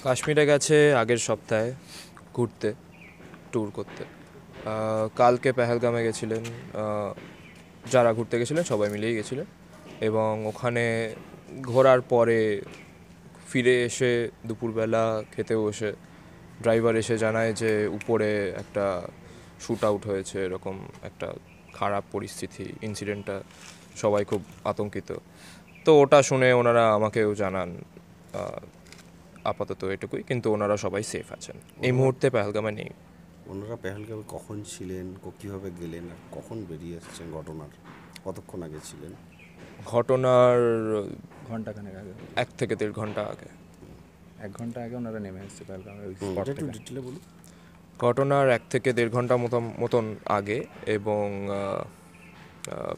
কাশ্মীরে গেছে আগের সপ্তাহে ঘুরতে, ট্যুর করতে। কালকে পেহেলগামে গেছিলেন। যারা ঘুরতে গেছিলেন সবাই মিলেই গেছিলেন, এবং ওখানে ঘোরার পরে ফিরে এসে দুপুরবেলা খেতে বসে ড্রাইভার এসে জানায় যে উপরে একটা শ্যুট আউট হয়েছে, এরকম একটা খারাপ পরিস্থিতি, ইনসিডেন্টটা সবাই খুব আতঙ্কিত। তো ওটা শুনে ওনারা আমাকেও জানান। আহ, আপাতত এটুকুই, কিন্তু ওনারা সবাই সেফ আছেন এই মুহূর্তে, পেহেলগামে নেই। ওনারা পেহেলগামে কখন ছিলেন, কীভাবে গেলেন আর কখন বেরিয়ে এসেছেন, ঘটনার কতক্ষণ আগে ছিলেন? ঘটনার ঘন্টাখানেক আগে, 1 থেকে 1.5 ঘন্টা আগে। 1 ঘন্টা আগে ওনারা নেমে এসেছে পেহেলগামের ওই এটা স্পট একটু থেকে। ডিটেলে বলুন। ঘটনার 1 থেকে 1.5 ঘন্টা মতন আগে, এবং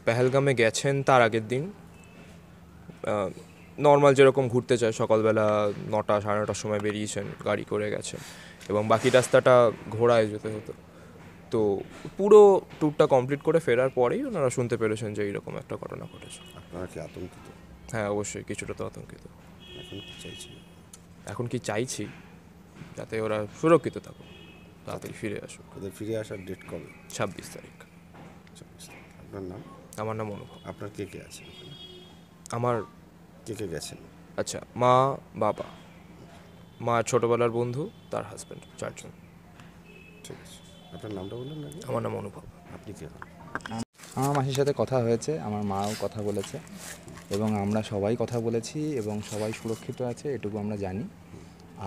পেহেলগামে গেছেন তার আগের দিন। নর্মাল যেরকম ঘুরতে চায়, সকালবেলা 9টা সাড়ে 9টার সময় বেরিয়েছেন, গাড়ি করে গেছেন, এবং বাকি রাস্তাটা ঘোড়ায় যেতে হতো। তো পুরো ট্যুরটা কমপ্লিট করে ফেরার পরেই ওনারা শুনতে পেরেছেন যে এইরকম একটা ঘটনা ঘটেছে। আপনারা কি আতঙ্কিত? হ্যাঁ, অবশ্যই কিছুটা তো আতঙ্কিত। এখন কি চাইছেন? এখন কি চাইছি? যাতে ওরা সুরক্ষিত থাকুক, তাড়াতাড়ি ফিরে আসুক। ওদের ফিরে আসার ডেট কবে? 26 তারিখ। আপনার নাম? আমার নাম অনুভব। আপনার কে কে আছেন ওখানে? আমার কে গেছেন? আচ্ছা, মা, বাবা, মা ছোটোবেলার বন্ধু, তার হাজব্যান্ড, 4 জন। ঠিক আছে। আপনার নামটা বললেন না? আমার নাম অনুভব। আপনি কে হন? আমার মাসির সাথে কথা হয়েছে, আমার মাও কথা বলেছে, এবং আমরা সবাই কথা বলেছি, এবং সবাই সুরক্ষিত আছে এটুকু আমরা জানি।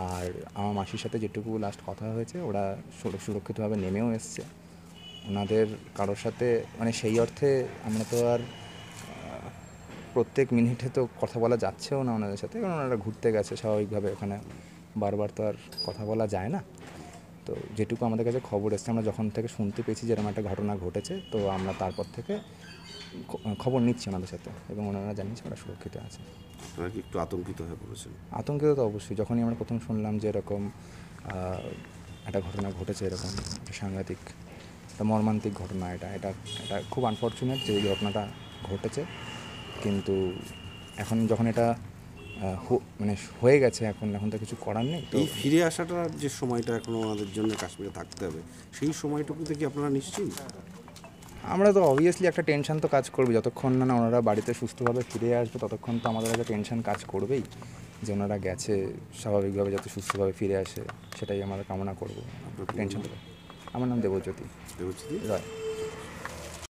আর আমার মাসির সাথে যেটুকু লাস্ট কথা হয়েছে, ওরা সুরক্ষিতভাবে নেমেও এসছে। ওনাদের কারোর সাথে মানে সেই অর্থে আমরা তো আর প্রত্যেক মিনিটে তো কথা বলা যাচ্ছেও না ওনাদের সাথে, কারণ ওনারা ঘুরতে গেছে স্বাভাবিকভাবে, ওখানে বারবার তো আর কথা বলা যায় না। তো যেটুকু আমাদের কাছে খবর এসছে, আমরা যখন থেকে শুনতে পেয়েছি যে এরকম একটা ঘটনা ঘটেছে, তো আমরা তারপর থেকে খবর নিচ্ছি ওনাদের সাথে, এবং ওনারা জানিয়েছে ওরা সুরক্ষিত আছে। আপনারা কি একটু আতঙ্কিত হয়ে পড়েছেন? আতঙ্কিত তো অবশ্যই, যখনই আমরা প্রথম শুনলাম যে এরকম একটা ঘটনা ঘটেছে, এরকম একটা সাংঘাতিক, একটা মর্মান্তিক ঘটনা, এটা এটা এটা খুব আনফর্চুনেট যে এই ঘটনাটা ঘটেছে। কিন্তু এখন যখন এটা মানে হয়ে গেছে, এখন এখন তো কিছু করার নেই। তো এই ফিরে আসাটার যে সময়টা এখনো আমাদের জন্য কাশ্মীরে থাকতে হবে, সেই সময়টুকুতে কি আপনারা নিশ্চিন্ত? আমরা তো অবভিয়াসলি একটা টেনশন তো কাজ করবে, যতক্ষণ না ওনারা বাড়িতে সুস্থভাবে ফিরে আসবে ততক্ষণ তো আমাদের একটা টেনশন কাজ করবেই, যে ওনারা গেছে স্বাভাবিকভাবে যাতে সুস্থভাবে ফিরে আসে, সেটাই আমরা কামনা করবো। টেনশন। আমার নাম দেবজ্যোতি দেবজ্যোতি রায়।